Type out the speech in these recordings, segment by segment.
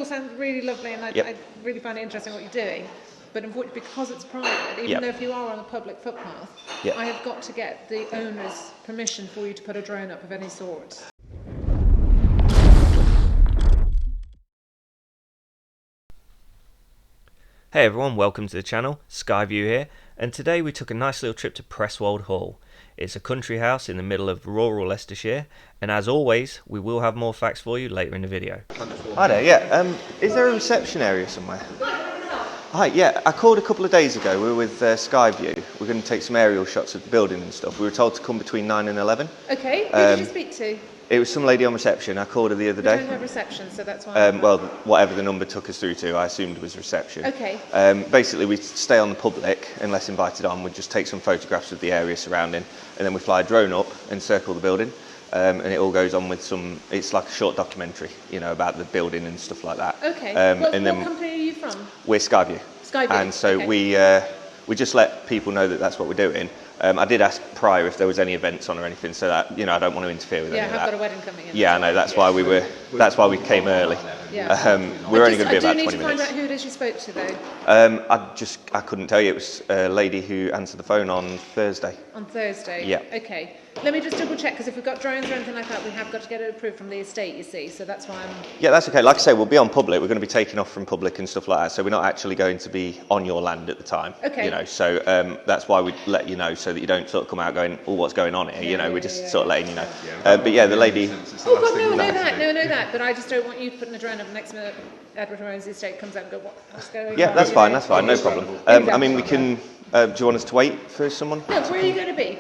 all sounds really lovely, and I really find it interesting what you're doing. But unfortunately, because it's private, even though if you are on a public footpath, I have got to get the owner's permission for you to put a drone up of any sort. Hey everyone, welcome to the channel, Skyview here, and today we took a nice little trip to Prestwold Hall. It's a country house in the middle of rural Leicestershire, and as always, we will have more facts for you later in the video. Hi there, is there a reception area somewhere? Hi, yeah, I called a couple of days ago. We were with Skyview. We're going to take some aerial shots of the building and stuff. We were told to come between 9 and 11. Okay, who did you speak to? It was some lady on reception. I called her the other day. We don't have reception, so that's why. Well, whatever the number took us through to, I assumed was reception. Okay. Basically, we stay on the public unless invited on. We just take some photographs of the area surrounding, and then we fly a drone up and circle the building. And it all goes on with some. It's like a short documentary, you know, about the building and stuff like that. Okay. What company are you from? We're Skyview. Skyview. And so we just let people know that that's what we're doing. I did ask prior if there was any events on or anything, so that, you know, I don't want to interfere with any of that. Yeah, I've got a wedding coming in. Yeah, I know. That's why we came early. Yeah. We're only going to be about 20 minutes. I do need to find out who it is you spoke to, though. I couldn't tell you. It was a lady who answered the phone on Thursday. On Thursday? Yeah. Okay. Let me just double check, because if we've got drones or anything like that, we have got to get it approved from the estate, you see, so that's why I'm... Yeah, that's okay. Like I say, we'll be on public. We're going to be taking off from public and stuff like that, so we're not actually going to be on your land at the time. Okay. You know, so that's why we let you know, so that you don't sort of come out going, oh, what's going on here? You know, we're just sort of letting you know. But yeah, the lady... Oh, God, no, I know that, but I just don't want you putting a drone up next minute. Edward who owns the estate comes out and go, what's going on? Yeah, that's fine, no problem. Exactly. I mean, we can... do you want us to wait for someone? No, where are you going to be?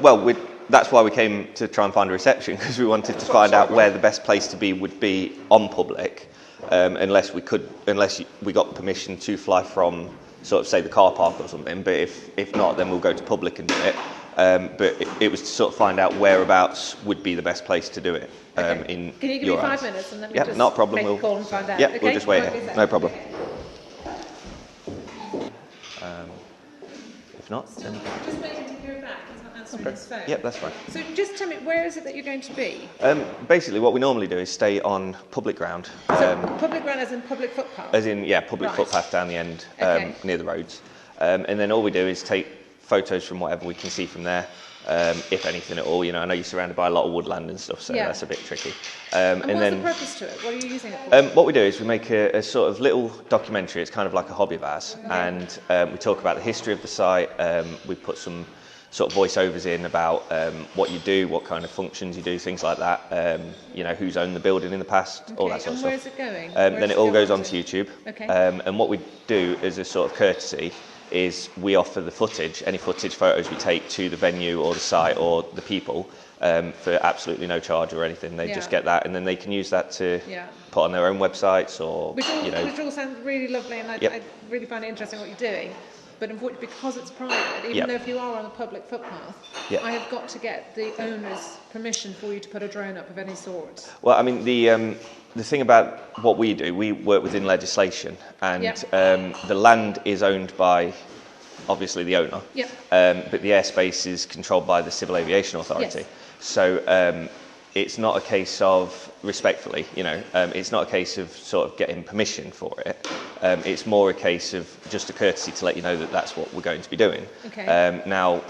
Well, that's why we came to try and find a reception, because we wanted to find out where the best place to be would be on public, unless we got permission to fly from, sort of, say, the car park or something. But if not, then we'll go to public and do it. But it was to sort of find out whereabouts would be the best place to do it. Okay. Can you give me 5 minutes and let me just not a problem. make a call and find out? Yeah, okay? We'll just wait here. No problem. If not, then... Just waiting to hear back. He's not answering his phone. Yep, that's fine. So just tell me, where is it that you're going to be? Basically, what we normally do is stay on public ground. So public ground as in public footpath? As in, yeah, public footpath down the end, near the roads. And then all we do is take photos from whatever we can see from there, if anything at all. You know, I know you're surrounded by a lot of woodland and stuff, so that's a bit tricky. And what's the purpose to it? What are you using it for? What we do is we make a sort of little documentary. It's kind of like a hobby of ours. And we talk about the history of the site. We put some sort of voiceovers in about what you do, what kind of functions you do, things like that. You know, who's owned the building in the past, all that sort of stuff. And where's it going? Then it all goes onto YouTube. Okay. And what we do as a sort of courtesy is we offer the footage, any footage photos we take, to the venue or the site or the people for absolutely no charge or anything. They just get that, and then they can use that to put on their own websites or, which all sounds really lovely, and I really find it interesting what you're doing. But unfortunately, because it's private, even though if you are on a public footpath, I have got to get the owner's permission for you to put a drone up of any sort. Well, I mean, the thing about what we do, we work within legislation, and the land is owned by, obviously, the owner, but the airspace is controlled by the Civil Aviation Authority. Yes. So it's not a case of, respectfully, you know, it's not a case of sort of getting permission for it. It's more a case of just a courtesy to let you know that that's what we're going to be doing. Okay. Now,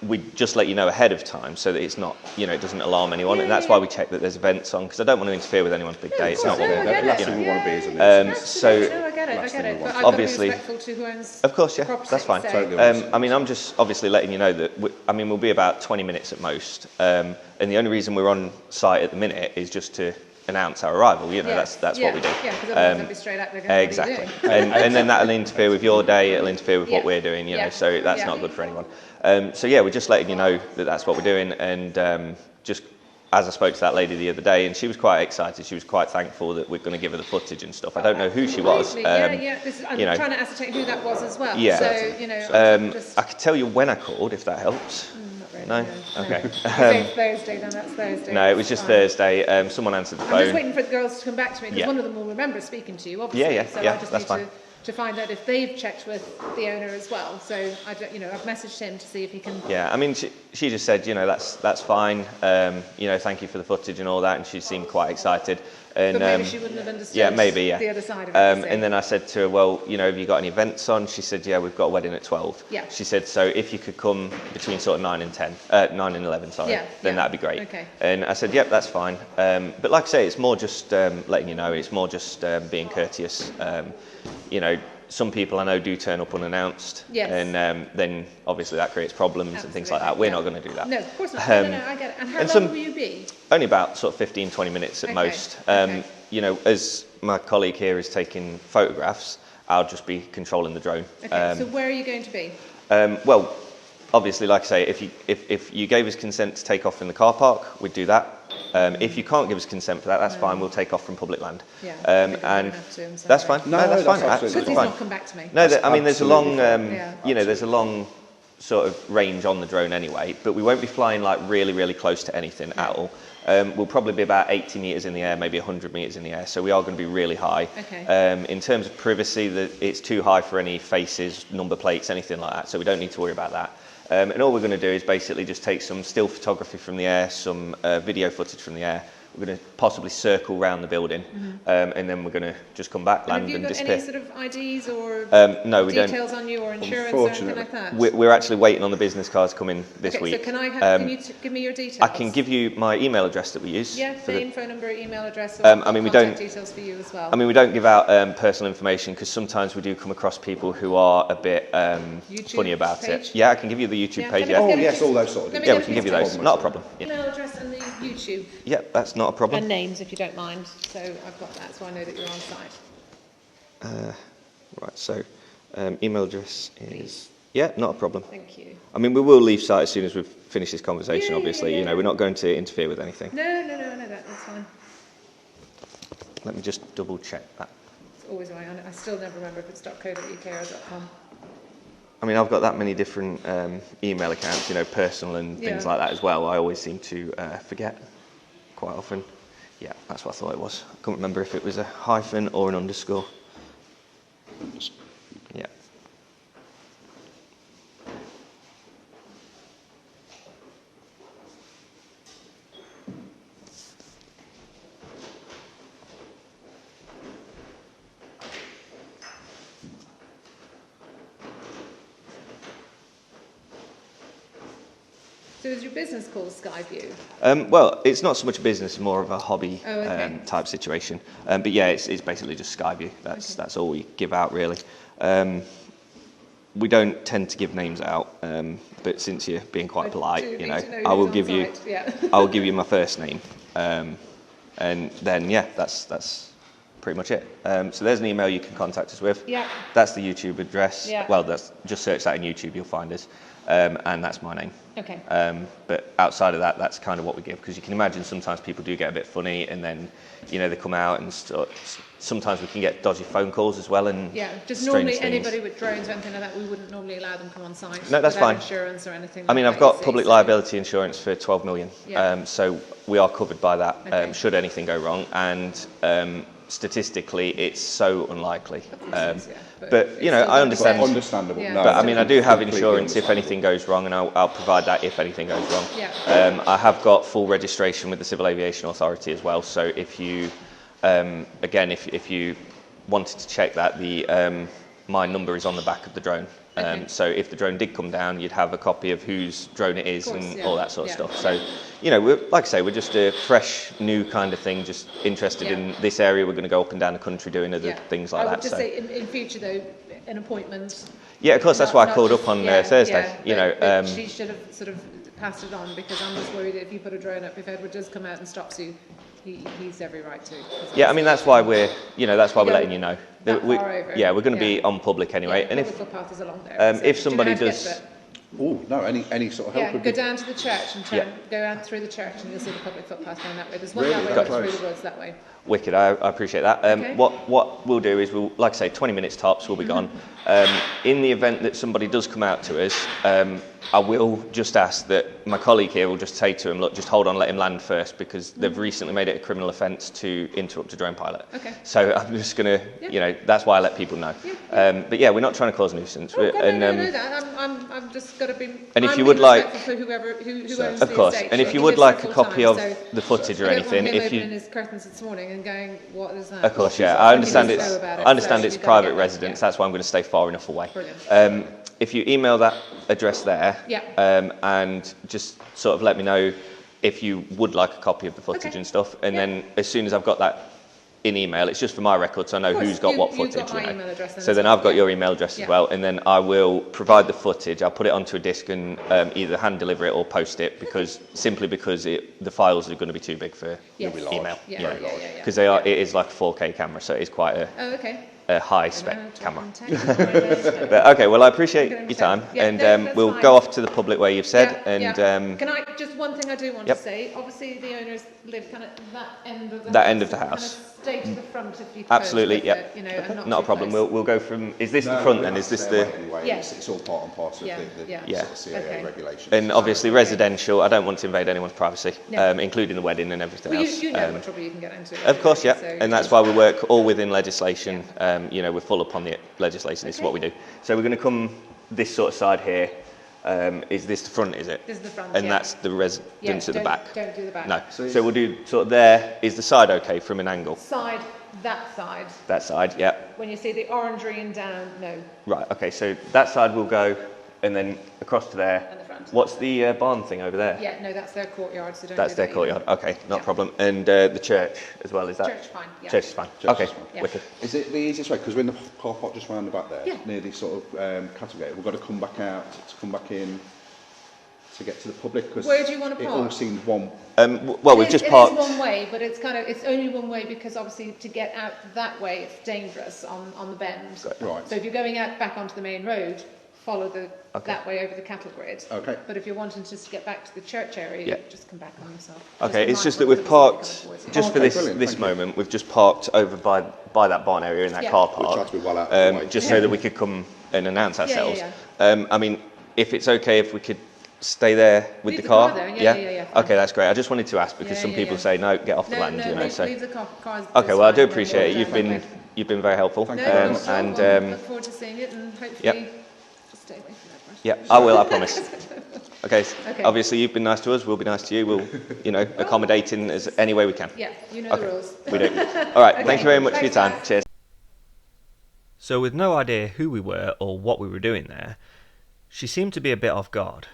we just let you know ahead of time so that it's not, you know, it doesn't alarm anyone, and that's why we check that there's events on, because I don't want to interfere with anyone's big day. It's not what we're going to do. We want to be, isn't it? So I get it. But I've obviously, got to be respectful to who owns of course, property, that's fine. So. I mean, I'm just obviously letting you know that we'll be about 20 minutes at most, and the only reason we're on site at the minute is just to announce our arrival. You know, that's what we do. Yeah, because otherwise they'll be straight out there going, exactly. What are you doing? and then that'll interfere with your day. It'll interfere with what we're doing. You know, so that's not good for anyone. So yeah, we're just letting you know that that's what we're doing, and just as I spoke to that lady the other day, and she was quite excited. She was quite thankful that we're going to give her the footage and stuff. I don't know who she was. I'm trying to ascertain who that was as well. Yeah. So, you know, I could tell you when I called, if that helps. Not really, No? Okay. It's Thursday, then that's Thursday. No, it was just Thursday. Someone answered the phone. I'm just waiting for the girls to come back to me, because one of them will remember speaking to you, obviously. So I just need to find out if they've checked with the owner as well. So I've messaged him to see if he can. Yeah, I mean, she just said, you know, that's fine. You know, thank you for the footage and all that, and she seemed quite excited. And, but maybe she wouldn't have understood the other side of it. And then I said to her, well, have you got any events on? She said, yeah, we've got a wedding at 12. Yeah. She said, so if you could come between sort of 9 and 11, sorry, then that'd be great. Okay. And I said, yep, that's fine. But like I say, it's more just letting you know, it's more just being courteous. Some people I know do turn up unannounced, and then obviously that creates problems and things like that. We're not going to do that. No, of course not. No, I get it. And how long will you be? Only about sort of 15, 20 minutes at most. As my colleague here is taking photographs, I'll just be controlling the drone. Okay, so where are you going to be? Well, obviously, like I say, if you gave us consent to take off in the car park, we'd do that. If you can't give us consent for that, that's fine. We'll take off from public land. Yeah, and that's fine. No, that's fine. Absolutely Absolutely fine. fine. Not come back to me. No, I mean, there's a long, fine. there's a long sort of range on the drone anyway. But we won't be flying like really, really close to anything at all. We'll probably be about 80 metres in the air, maybe 100 metres in the air. So we are going to be really high. Okay. In terms of privacy, it's too high for any faces, number plates, anything like that. So we don't need to worry about that. And all we're going to do is basically just take some still photography from the air, some video footage from the air. We're going to possibly circle around the building, and then we're going to just come back, land, and disappear. Have you got any sort of IDs or no, we don't. Details on you or insurance or anything like that? We're actually waiting on the business cards coming this week. So can you give me your details? I can give you my email address that we use. Yeah, name, phone number, email address, or contact details for you as well. I mean, we don't give out personal information because sometimes we do come across people who are a bit funny about it. Yeah, I can give you the YouTube page. Oh, yes, all those sort of things. Yeah, we can give you those. Not a problem. Email address and the YouTube. Yeah, that's not a problem. And names, if you don't mind. So I've got that, so I know that you're on site. Right, so email address is... Yeah, not a problem. Thank you. I mean, we will leave site as soon as we've finished this conversation, Yeah, obviously. yeah. We're not going to interfere with anything. No, I know that. That's fine. Let me just double check that. It's always right. I still never remember if it's .co.uk or .com. I mean, I've got that many different email accounts, personal and things like that as well. I always seem to forget quite often. Yeah, that's what I thought it was. I couldn't remember if it was a hyphen or an underscore. Yeah. So is your business called Skyview? Well, it's not so much a business, it's more of a hobby type situation. But yeah, it's basically just Skyview. That's all we give out, really. We don't tend to give names out, but since you're being quite polite, I will give you, I will give you my first name, and then that's pretty much it. So there's an email you can contact us with. Yeah. That's the YouTube address. Yeah. Well, just search that in YouTube, you'll find us, and that's my name. Okay. But outside of that, that's kind of what we give, because you can imagine sometimes people do get a bit funny, and then they come out and sometimes we can get dodgy phone calls as well, and just normally anybody with drones or anything like that, we wouldn't normally allow them come on site. No, that's fine. Insurance or anything. I mean, I've got public liability insurance for 12 million, so we are covered by that should anything go wrong, and statistically, it's so unlikely. But I understand. Understandable. Yeah. No, But I mean, I do have insurance if anything goes wrong, and I'll provide that if anything goes wrong. Yeah. I have got full registration with the Civil Aviation Authority as well. So if you, again, if you wanted to check that, my number is on the back of the drone. So if the drone did come down, you'd have a copy of whose drone it is and all that sort of stuff. So, we're, like I say, we're just a fresh, new kind of thing, just interested in this area. We're going to go up and down the country doing other things like that. I would just say in future, though, an appointment. Yeah, of course, that's why I called up on Thursday. But she should have sort of passed it on, because I'm just worried that if you put a drone up, if Edward does come out and stops you, he's every right to. Yeah, I mean, that's why we're letting you know. We're going to be on public anyway. And if path is along there. if somebody does, oh no, any sort of help would go be... down to the church and go out through the church, and you'll see the public footpath going that way. There's one Really? that way, through the woods that way. Wicked, I appreciate that. What we'll do is like I say, 20 minutes tops, we'll be gone. In the event that somebody does come out to us, I will just ask that my colleague here will just say to him, look, just hold on, let him land first, because they've recently made it a criminal offence to interrupt a drone pilot. Okay. So I'm just going to, that's why I let people know. Yeah. But yeah, we're not trying to cause nuisance. Okay, no, that. I'm just got to be. And if I'm you would being like, respectful for who owns of the course, estate. and if I've you been would here like a several copy times, of so the footage or I don't want anything, him if you, opening his curtains this morning and going, what is that? of course, yeah, What I do you understand need to know about it? I understand So it's you've got to private get that, residence. That's why I'm going to stay far enough away. Brilliant. If you email that address there, and just sort of let me know if you would like a copy of the footage and stuff, and then as soon as I've got that in email, it's just for my records, so I know who's got what footage. You've got my email address then so as then well. I've got your email address as well, and then I will provide the footage. I'll put it onto a disc and either hand deliver it or post it, because the files are going to be too big for email. Because they are. It is like a 4K camera, so it is quite a high spec camera. But okay, well, I appreciate your time, and we'll go off to the public where you've said. Can I just one thing I do want to say? Obviously, the owners live kind of that end of the that house. end of the Kind house. of stay to the front if you could. Absolutely, yeah. And Not a problem. We'll go from. Is this the front then? Is this the? Anyway, it's all part and parcel of the sort of CAA regulations. And obviously residential. I don't want to invade anyone's privacy, including the wedding and everything well, else. You know what trouble you can get into. Of course, yeah. So And that's why we work all within legislation. We're full upon the legislation. This is what we do. So we're going to come this sort of side here. Is this the front, is it? This is the front, and that's the residence at the back? Don't do the back. No. So we'll do sort of there. Is the side okay from an angle? That side. That side, yeah. When you see the orangery and down, no. Right, okay, so that side will go, and then across to there. And the front. What's the barn thing over there? Yeah, no, that's their courtyard, so don't That's do their that courtyard, either. okay, not a problem. And the church as well, is that? Church, fine, yeah. Church is fine. Church Okay, is fine. wicked. Is it the easiest way? Because we're in the car park just round the back there, near the sort of cattle gate. We've got to come back out, to come back in to get to the public. Cause where do you want to park? It all seemed one. Well, we've just parked. It is one way, but it's only one way because obviously to get out that way it's dangerous on the bend. Right. So if you're going out back onto the main road, follow that way over the cattle grid. Okay. But if you're wanting just to get back to the church area, just come back on yourself. Okay, it's just that we've parked just for this moment. We've just parked over by that barn area in that car park. Which had to be well out of the way. Just so that we could come and announce ourselves. I mean, if it's okay if we could stay there with Leave the car. There. Yeah. Okay, that's great. I just wanted to ask because some people say no, get off the land. Leave the cars. Okay, well I do appreciate it. You've been very helpful. Look forward to seeing it and hopefully stay away from that brush. Yeah, I will. I promise. Okay. Obviously, you've been nice to us. We'll be nice to you. We'll, accommodate in as any way we can. Yeah, you know the rules. We do. All right. Thank you very much for your time. Cheers. So, with no idea who we were or what we were doing there, she seemed to be a bit off guard.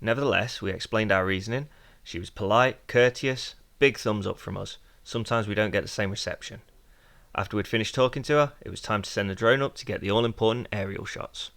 Nevertheless, we explained our reasoning. She was polite, courteous, big thumbs up from us. Sometimes we don't get the same reception. After we'd finished talking to her, it was time to send the drone up to get the all-important aerial shots.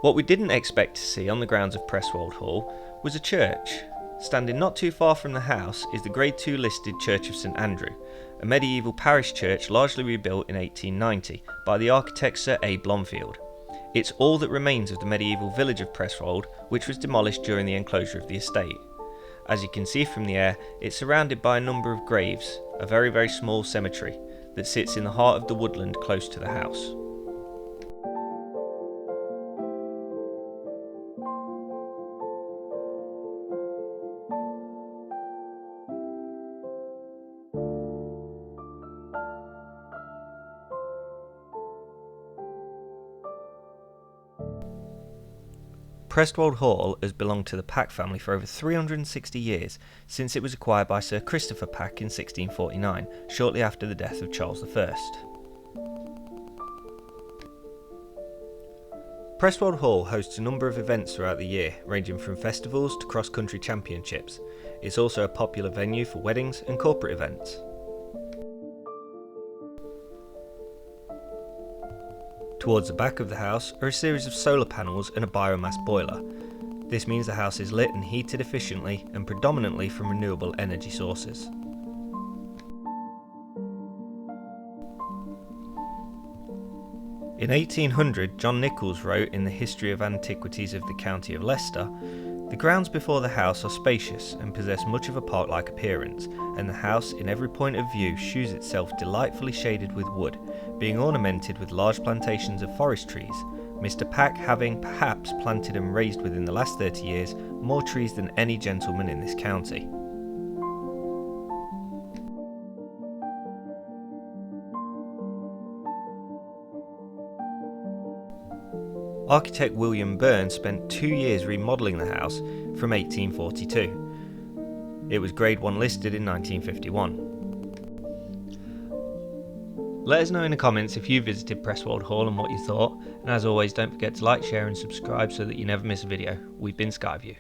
What we didn't expect to see on the grounds of Prestwold Hall was a church. Standing not too far from the house is the Grade 2 listed Church of St Andrew, a medieval parish church largely rebuilt in 1890 by the architect Sir A. Blomfield. It's all that remains of the medieval village of Prestwold, which was demolished during the enclosure of the estate. As you can see from the air, it's surrounded by a number of graves, a very, very small cemetery that sits in the heart of the woodland close to the house. Prestwold Hall has belonged to the Pack family for over 360 years, since it was acquired by Sir Christopher Pack in 1649, shortly after the death of Charles I. Prestwold Hall hosts a number of events throughout the year, ranging from festivals to cross-country championships. It's also a popular venue for weddings and corporate events. Towards the back of the house are a series of solar panels and a biomass boiler. This means the house is lit and heated efficiently and predominantly from renewable energy sources. In 1800, John Nichols wrote in the History of Antiquities of the County of Leicester, The grounds before the house are spacious and possess much of a park-like appearance, and the house in every point of view shews itself delightfully shaded with wood, being ornamented with large plantations of forest trees, Mr. Pack having perhaps planted and raised within the last 30 years more trees than any gentleman in this county. Architect William Byrne spent 2 years remodelling the house from 1842. It was Grade 1 listed in 1951. Let us know in the comments if you visited Prestwold Hall and what you thought, and as always don't forget to like, share and subscribe so that you never miss a video. We've been Skyview.